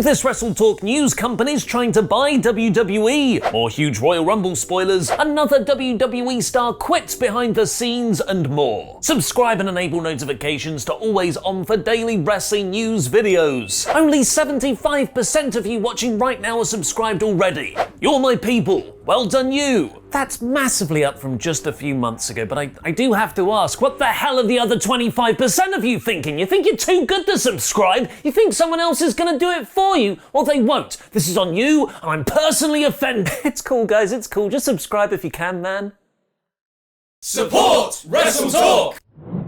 And this WrestleTalk news company's trying to buy WWE. More huge Royal Rumble spoilers, another WWE star quits behind the scenes, and more. Subscribe and enable notifications to always on for daily wrestling news videos. Only 75% of you watching right now are subscribed already. You're my people. Well done you. That's massively up from just a few months ago, but I do have to ask, what the hell are the other 25% of you thinking? You think you're too good to subscribe? You think someone else is gonna do it for you? Well, they won't. This is on you, and I'm personally offended. It's cool, guys, it's cool. Just subscribe if you can, man. Support WrestleTalk!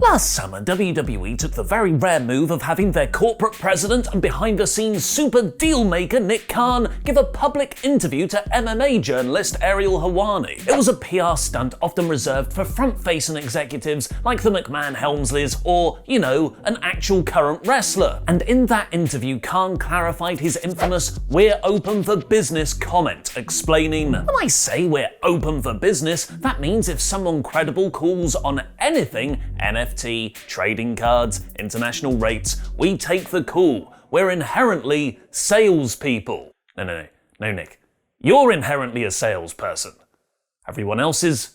Last summer, WWE took the very rare move of having their corporate president and behind-the-scenes super deal-maker Nick Khan give a public interview to MMA journalist Ariel Helwani. It was a PR stunt often reserved for front-facing executives like the McMahon-Helmsleys or, you know, an actual current wrestler. And in that interview, Khan clarified his infamous "we're open for business" comment, explaining, "When I say we're open for business, that means if someone credible calls on anything, NFT, trading cards, international rates, we take the call. We're inherently salespeople." No, Nick. You're inherently a salesperson. Everyone else is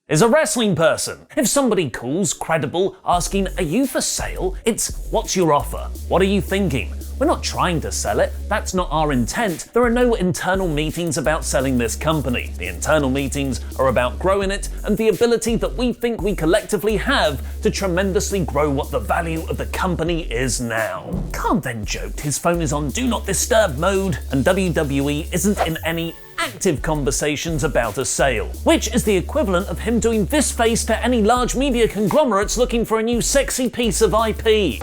a wrestling person. If somebody calls credible asking, "Are you for sale?" it's, "What's your offer? What are you thinking?" We're not trying to sell it. That's not our intent. There are no internal meetings about selling this company. The internal meetings are about growing it and the ability that we think we collectively have to tremendously grow what the value of the company is now. Khan then joked his phone is on do not disturb mode and WWE isn't in any active conversations about a sale, which is the equivalent of him doing this face to any large media conglomerates looking for a new sexy piece of IP.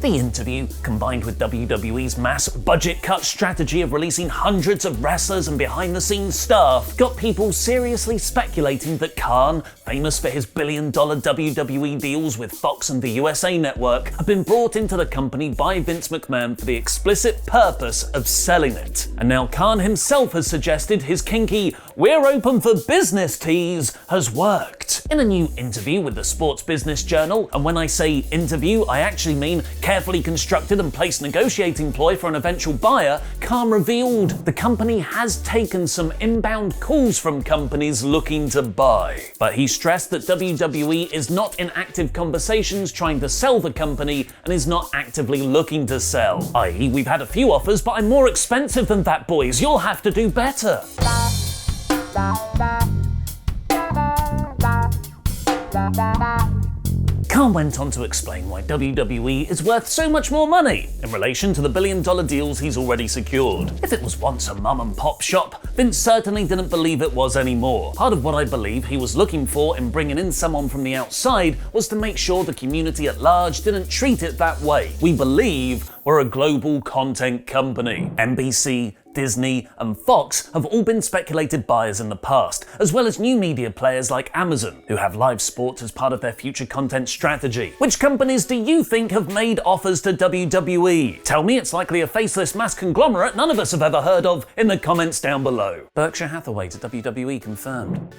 The interview, combined with WWE's mass budget cut strategy of releasing hundreds of wrestlers and behind-the-scenes staff, got people seriously speculating that Khan, famous for his billion-dollar WWE deals with Fox and the USA Network, had been brought into the company by Vince McMahon for the explicit purpose of selling it. And now Khan himself has suggested his kinky "we're open for business" tease has worked. In a new interview with the Sports Business Journal, and when I say interview, I actually mean carefully constructed and placed negotiating ploy for an eventual buyer, Khan revealed the company has taken some inbound calls from companies looking to buy. But he stressed that WWE is not in active conversations trying to sell the company and is not actively looking to sell. I.e., we've had a few offers, but I'm more expensive than that, boys. You'll have to do better. Khan went on to explain why WWE is worth so much more money in relation to the billion-dollar deals he's already secured. If it was once a mum-and-pop shop, Vince certainly didn't believe it was anymore. Part of what I believe he was looking for in bringing in someone from the outside was to make sure the community at large didn't treat it that way. We believe we're a global content company. NBC, Disney, and Fox have all been speculated buyers in the past, as well as new media players like Amazon, who have live sports as part of their future content strategy. Which companies do you think have made offers to WWE? Tell me it's likely a faceless mass conglomerate none of us have ever heard of in the comments down below. Berkshire Hathaway to WWE confirmed.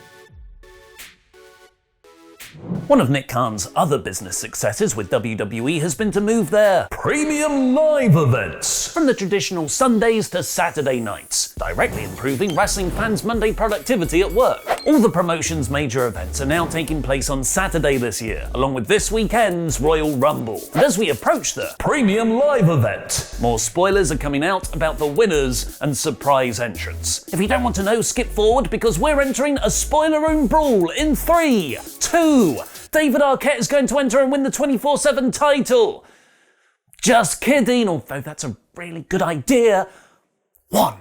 One of Nick Khan's other business successes with WWE has been to move their premium live events from the traditional Sundays to Saturday nights, directly improving wrestling fans' Monday productivity at work. All the promotion's major events are now taking place on Saturday this year, along with this weekend's Royal Rumble. And as we approach the premium live event, more spoilers are coming out about the winners and surprise entrants. If you don't want to know, skip forward because we're entering a spoiler room brawl in 3, 2, David Arquette is going to enter and win the 24/7 title. Just kidding, although that's a really good idea. 1.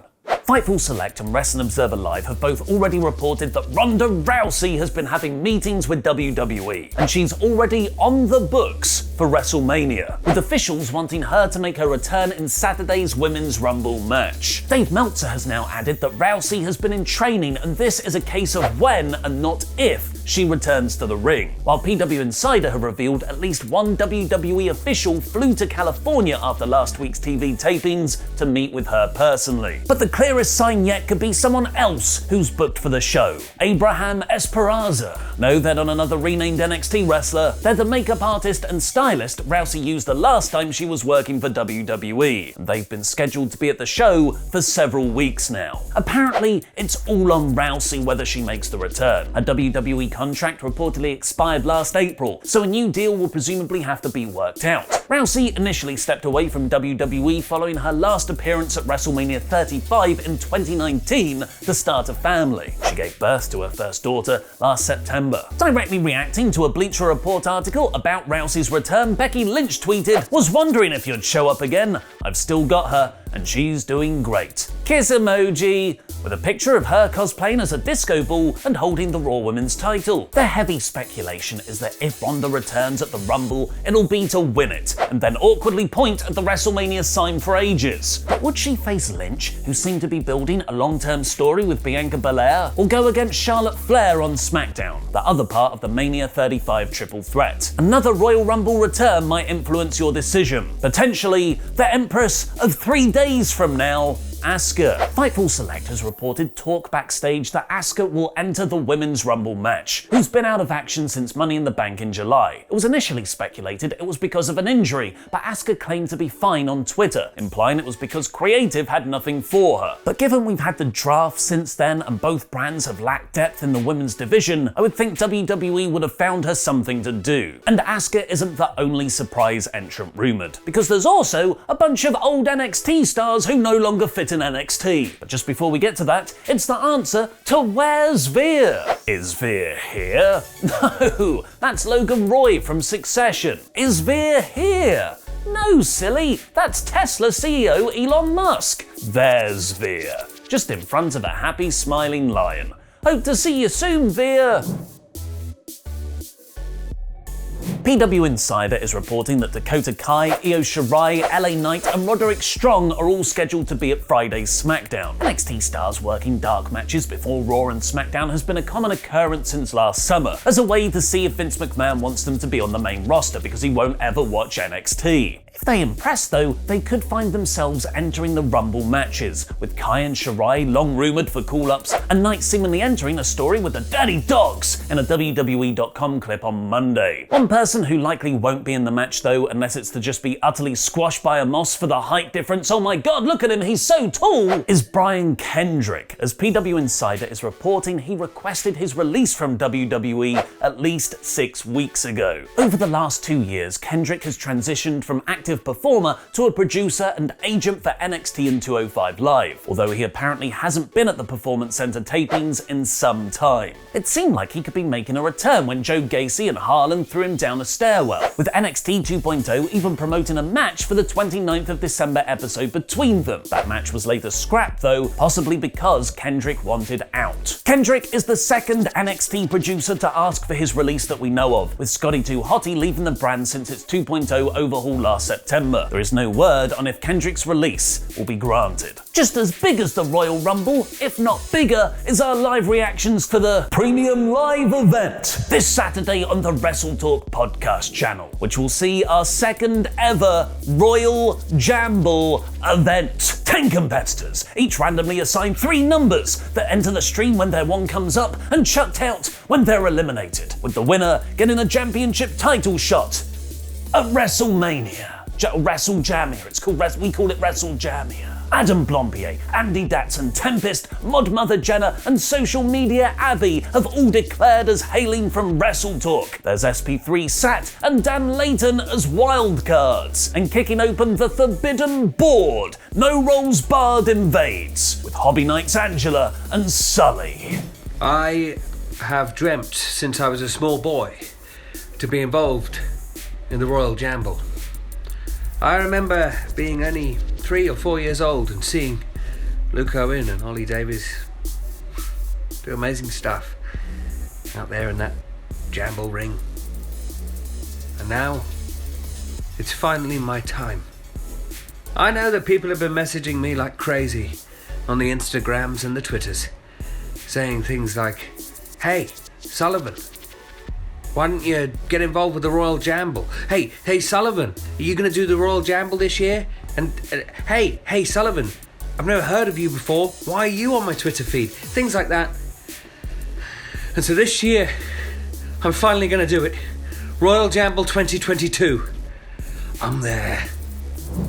Fightful Select and Wrestling Observer Live have both already reported that Ronda Rousey has been having meetings with WWE, and she's already on the books for WrestleMania, with officials wanting her to make her return in Saturday's Women's Rumble match. Dave Meltzer has now added that Rousey has been in training, and this is a case of when and not if she returns to the ring, while PW Insider have revealed at least one WWE official flew to California after last week's TV tapings to meet with her personally. But the clearest sign yet could be someone else who's booked for the show. Abraham Esperanza. No, they're not another renamed NXT wrestler. They're the makeup artist and stylist Rousey used the last time she was working for WWE. They've been scheduled to be at the show for several weeks now. Apparently, it's all on Rousey whether she makes the return. Her WWE contract reportedly expired last April, so a new deal will presumably have to be worked out. Rousey initially stepped away from WWE following her last appearance at WrestleMania 35 in 2019 to start a family. She gave birth to her first daughter last September. Directly reacting to a Bleacher Report article about Rousey's return, Becky Lynch tweeted, "Was wondering if you'd show up again. I've still got her, and she's doing great. Kiss emoji," with a picture of her cosplaying as a disco ball and holding the Raw Women's title. The heavy speculation is that if Ronda returns at the Rumble, it'll be to win it, and then awkwardly point at the WrestleMania sign for ages. But would she face Lynch, who seemed to be building a long-term story with Bianca Belair, or go against Charlotte Flair on SmackDown, the other part of the Mania 35 triple threat? Another Royal Rumble return might influence your decision. Potentially, the Empress of 3 days from now, Asuka. Fightful Select has reported talk backstage that Asuka will enter the Women's Rumble match, who's been out of action since Money in the Bank in July. It was initially speculated it was because of an injury, but Asuka claimed to be fine on Twitter, implying it was because creative had nothing for her. But given we've had the draft since then and both brands have lacked depth in the women's division, I would think WWE would have found her something to do. And Asuka isn't the only surprise entrant rumoured, because there's also a bunch of old NXT stars who no longer fit in NXT. But just before we get to that, it's the answer to where's Veer? Is Veer here? No, that's Logan Roy from Succession. Is Veer here? No, silly, that's Tesla CEO Elon Musk. There's Veer, just in front of a happy smiling lion. Hope to see you soon, Veer. PW Insider is reporting that Dakota Kai, Io Shirai, LA Knight and Roderick Strong are all scheduled to be at Friday's SmackDown. NXT stars working dark matches before Raw and SmackDown has been a common occurrence since last summer, as a way to see if Vince McMahon wants them to be on the main roster because he won't ever watch NXT. If they impress though, they could find themselves entering the Rumble matches, with Kai and Shirai long rumoured for call-ups, and Knight seemingly entering a story with the Dirty Dogs in a WWE.com clip on Monday. One person who likely won't be in the match though, unless it's to just be utterly squashed by a Moss for the height difference, oh my god, look at him, he's so tall, is Brian Kendrick. As PW Insider is reporting, he requested his release from WWE at least 6 weeks ago. Over the last 2 years, Kendrick has transitioned from active performer to a producer and agent for NXT and 205 Live, although he apparently hasn't been at the Performance Center tapings in some time. It seemed like he could be making a return when Joe Gacy and Harlan threw him down a stairwell, with NXT 2.0 even promoting a match for the 29th of December episode between them. That match was later scrapped though, possibly because Kendrick wanted out. Kendrick is the second NXT producer to ask for his release that we know of, with Scotty 2 Hotty leaving the brand since its 2.0 overhaul last September. There is no word on if Kendrick's release will be granted. Just as big as the Royal Rumble, if not bigger, is our live reactions to the Premium Live event this Saturday on the WrestleTalk podcast channel, which will see our second ever Royal JAMBLE event. 10 competitors, each randomly assigned 3 numbers that enter the stream when their one comes up and chucked out when they're eliminated, with the winner getting a championship title shot at WrestleMania. WrestleJamia, we call it WrestleJamia. Adam Blompier, Andy Datson, Tempest, Mod Mother Jenna and Social Media Abby have all declared as hailing from WrestleTalk. There's SP3 Sat and Dan Layton as wildcards. And kicking open the forbidden board, No Rolls Barred invades, with Hobby Knights Angela and Sully. I have dreamt since I was a small boy to be involved in the Royal JAMBLE. I remember being only 3 or 4 years old and seeing Luke Owen and Ollie Davies do amazing stuff out there in that JAMBLE ring. And now, it's finally my time. I know that people have been messaging me like crazy on the Instagrams and the Twitters, saying things like, "Hey, Sullivan, why don't you get involved with the Royal JAMBLE? Hey, Sullivan, are you going to do the Royal JAMBLE this year? And hey, Sullivan, I've never heard of you before. Why are you on my Twitter feed?" Things like that. And so this year, I'm finally gonna do it. Royal Jamble 2022. I'm there.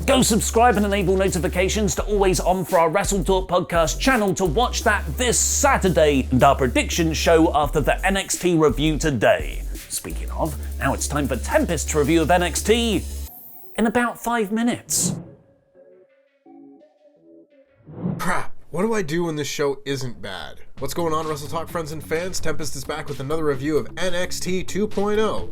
Go subscribe and enable notifications to always on for our WrestleTalk podcast channel to watch that this Saturday and our prediction show after the NXT review today. Speaking of, now it's time for Tempest's review of NXT in about 5 minutes. Crap, what do I do when this show isn't bad? What's going on, WrestleTalk friends and fans? Tempest is back with another review of NXT 2.0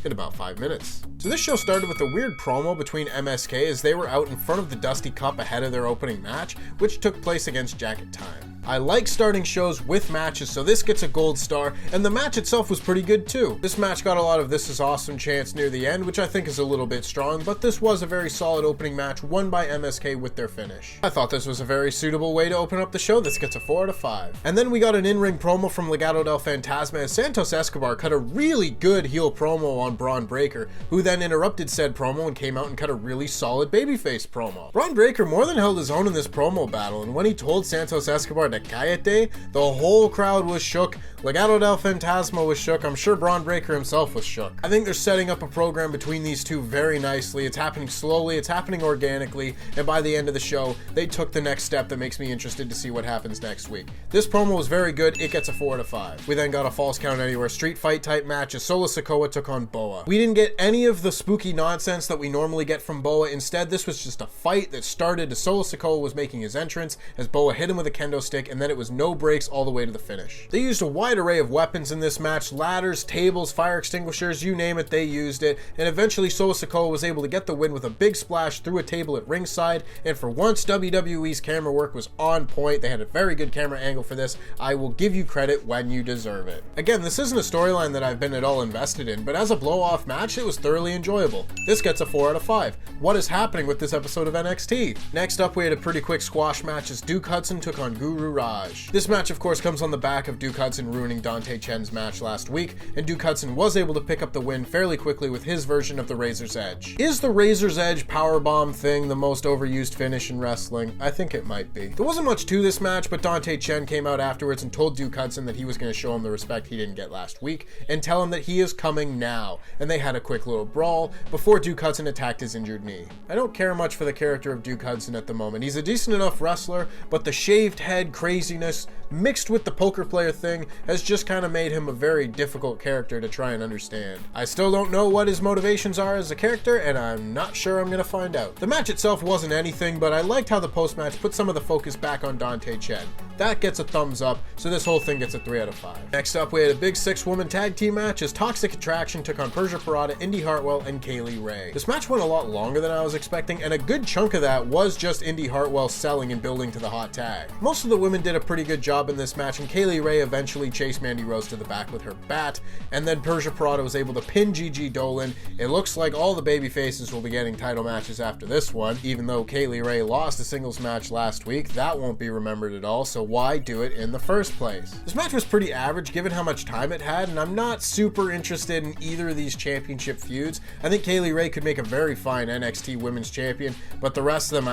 in about 5 minutes. So this show started with a weird promo between MSK as they were out in front of the Dusty Cup ahead of their opening match, which took place against Jacket Time. I like starting shows with matches, so this gets a gold star, and the match itself was pretty good too. This match got a lot of "this is awesome" chants near the end, which I think is a little bit strong, but this was a very solid opening match won by MSK with their finish. I thought this was a very suitable way to open up the show. This gets a 4 out of 5. And then we got an in-ring promo from Legado del Fantasma as Santos Escobar cut a really good heel promo on Braun Breaker, who then interrupted said promo and came out and cut a really solid babyface promo. Braun Breaker more than held his own in this promo battle, and when he told Santos Escobar to Cállate, the whole crowd was shook. Legado del Fantasma was shook. I'm sure Braun Breaker himself was shook. I think they're setting up a program between these two very nicely. It's happening slowly, it's happening organically, and by the end of the show, they took the next step that makes me interested to see what happens next week. This promo was very good. It gets a 4 out of 5. We then got a Falls Count Anywhere street fight type match as Solo Sikoa took on Boa. We didn't get any of the spooky nonsense that we normally get from Boa. Instead, this was just a fight that started as Solo Sikoa was making his entrance, as Boa hit him with a kendo stick, and then it was no breaks all the way to the finish. They used a wide array of weapons in this match: ladders, tables, fire extinguishers, you name it, they used it, and eventually Solo Sikoa was able to get the win with a big splash through a table at ringside, and for once WWE's camera work was on point. They had a very good camera angle for this. I will give you credit when you deserve it. Again, this isn't a storyline that I've been at all invested in, but as a blow-off match, it was thoroughly enjoyable. This gets a 4 out of 5. What is happening with this episode of NXT? Next up, we had a pretty quick squash match as Duke Hudson took on Guru Raj. This match, of course, comes on the back of Duke Hudson ruining Dante Chen's match last week, and Duke Hudson was able to pick up the win fairly quickly with his version of the Razor's Edge. Is the Razor's Edge powerbomb thing the most overused finish in wrestling? I think it might be. There wasn't much to this match, but Dante Chen came out afterwards and told Duke Hudson that he was going to show him the respect he didn't get last week and tell him that he is coming now, and they had a quick little brawl before Duke Hudson attacked his injured knee. I don't care much for the character of Duke Hudson at the moment. He's a decent enough wrestler, but the shaved head craziness mixed with the poker player thing has just kind of made him a very difficult character to try and understand. I still don't know what his motivations are as a character, and I'm not sure I'm gonna find out. The match itself wasn't anything, but I liked how the post-match put some of the focus back on Dante Chen. That gets a thumbs up, so this whole thing gets a 3 out of 5. Next up, we had a big 6-woman tag team match as Toxic Attraction took on Persia Pirotta, Indy Hartwell, and Kaylee Ray. This match went a lot longer than I was expecting, and a good chunk of that was just Indy Hartwell selling and building to the hot tag. Most of the women did a pretty good job in this match, and Kaylee Ray eventually chased Mandy Rose to the back with her bat, and then Persia Pirotta was able to pin Gigi Dolan. It looks like all the baby faces will be getting title matches after this one. Even though Kaylee Ray lost a singles match last week, that won't be remembered at all, so why do it in the first place? This match was pretty average given how much time it had, and I'm not super interested in either of these championship feuds. I think Kaylee Ray could make a very fine NXT Women's Champion, but the rest of them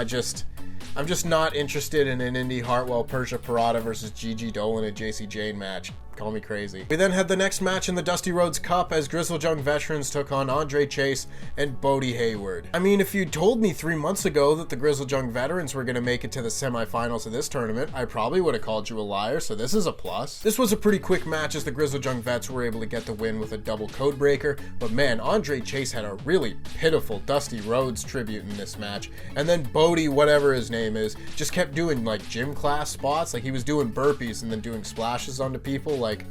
I'm just not interested in an Indy Hartwell Persia Pirotta versus Gigi Dolan and JC Jane match. Call me crazy. We then had the next match in the Dusty Rhodes Cup as Grizzled Young Veterans took on Andre Chase and Bodie Hayward. I mean, if you told me 3 months ago that the Grizzled Young Veterans were going to make it to the semifinals of this tournament, I probably would have called you a liar, so this is a plus. This was a pretty quick match as the Grizzled Young Vets were able to get the win with a double code breaker, but man, Andre Chase had a really pitiful Dusty Rhodes tribute in this match, and then Bodie, whatever his name is, just kept doing like gym class spots, like he was doing burpees and then doing splashes onto people. Like,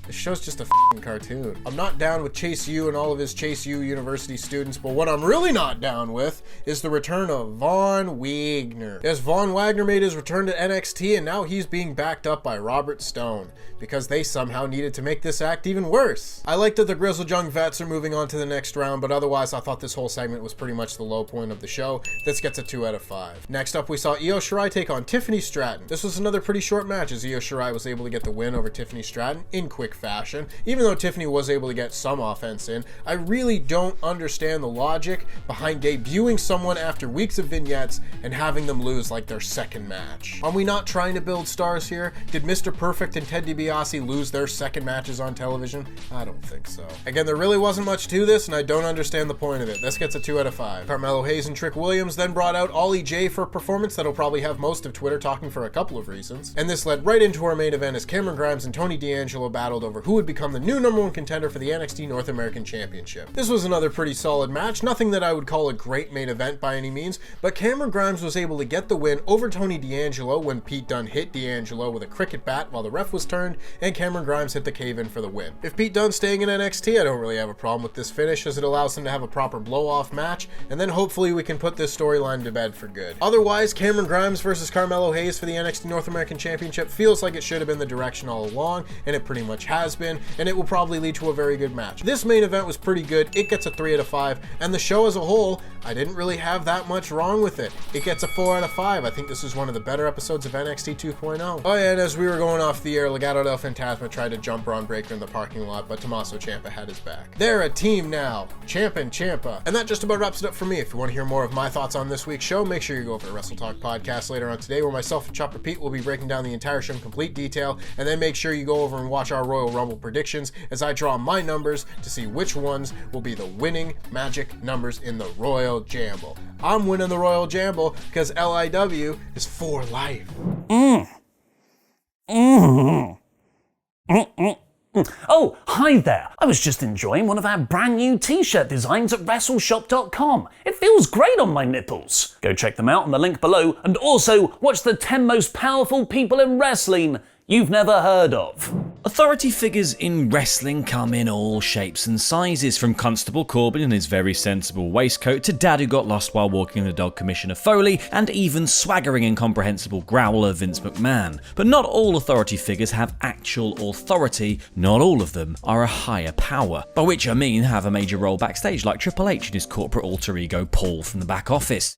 this show's just a f***ing cartoon. I'm not down with Chase U and all of his Chase U University students, but what I'm really not down with is the return of Von Wagner. Yes, Von Wagner made his return to NXT, and now he's being backed up by Robert Stone, because they somehow needed to make this act even worse. I like that the Grizzled Young Vets are moving on to the next round, but otherwise I thought this whole segment was pretty much the low point of the show. This gets a 2 out of 5. Next up, we saw Io Shirai take on Tiffany Stratton. This was another pretty short match as Io Shirai was able to get the win over Tiffany Stratton in quick quick fashion. Even though Tiffany was able to get some offense in, I really don't understand the logic behind debuting someone after weeks of vignettes and having them lose like their second match. Are we not trying to build stars here? Did Mr. Perfect and Ted DiBiase lose their second matches on television? I don't think so. Again, there really wasn't much to this, and I don't understand the point of it. This gets a 2 out of 5. Carmelo Hayes and Trick Williams then brought out Ollie J for a performance that'll probably have most of Twitter talking for a couple of reasons. And this led right into our main event as Cameron Grimes and Tony D'Angelo battled over who would become the new #1 contender for the NXT North American Championship. This was another pretty solid match, nothing that I would call a great main event by any means, but Cameron Grimes was able to get the win over Tony D'Angelo when Pete Dunne hit D'Angelo with a cricket bat while the ref was turned, and Cameron Grimes hit the cave-in for the win. If Pete Dunne's staying in NXT, I don't really have a problem with this finish, as it allows him to have a proper blow-off match, and then hopefully we can put this storyline to bed for good. Otherwise, Cameron Grimes versus Carmelo Hayes for the NXT North American Championship feels like it should have been the direction all along, and it pretty much has been, and it will probably lead to a very good match. This main event was pretty good, it gets a 3 out of 5, and the show as a whole, I didn't really have that much wrong with it. It gets a 4 out of 5. I think this is one of the better episodes of NXT 2.0. Oh yeah, and as we were going off the air, Legado del Fantasma tried to jump Braun Breaker in the parking lot, but Tommaso Ciampa had his back. They're a team now, Ciampa and Ciampa. And that just about wraps it up for me. If you want to hear more of my thoughts on this week's show, make sure you go over to WrestleTalk Podcast later on today, where myself and Chopper Pete will be breaking down the entire show in complete detail, and then make sure you go over and watch our Royal Rumble predictions as I draw my numbers to see which ones will be the winning magic numbers in the Royal Jamble. I'm winning the Royal Jamble because LIW is for life. Oh, hi there. I was just enjoying one of our brand new t-shirt designs at WrestleShop.com. It feels great on my nipples. Go check them out on the link below, and also watch the 10 most powerful people in wrestling you've never heard of. Authority figures in wrestling come in all shapes and sizes, from Constable Corbin in his very sensible waistcoat to Dad who got lost while walking the dog Commissioner Foley, and even swaggering incomprehensible growler Vince McMahon. But not all authority figures have actual authority, not all of them are a higher power, by which I mean have a major role backstage like Triple H and his corporate alter ego Paul from the back office.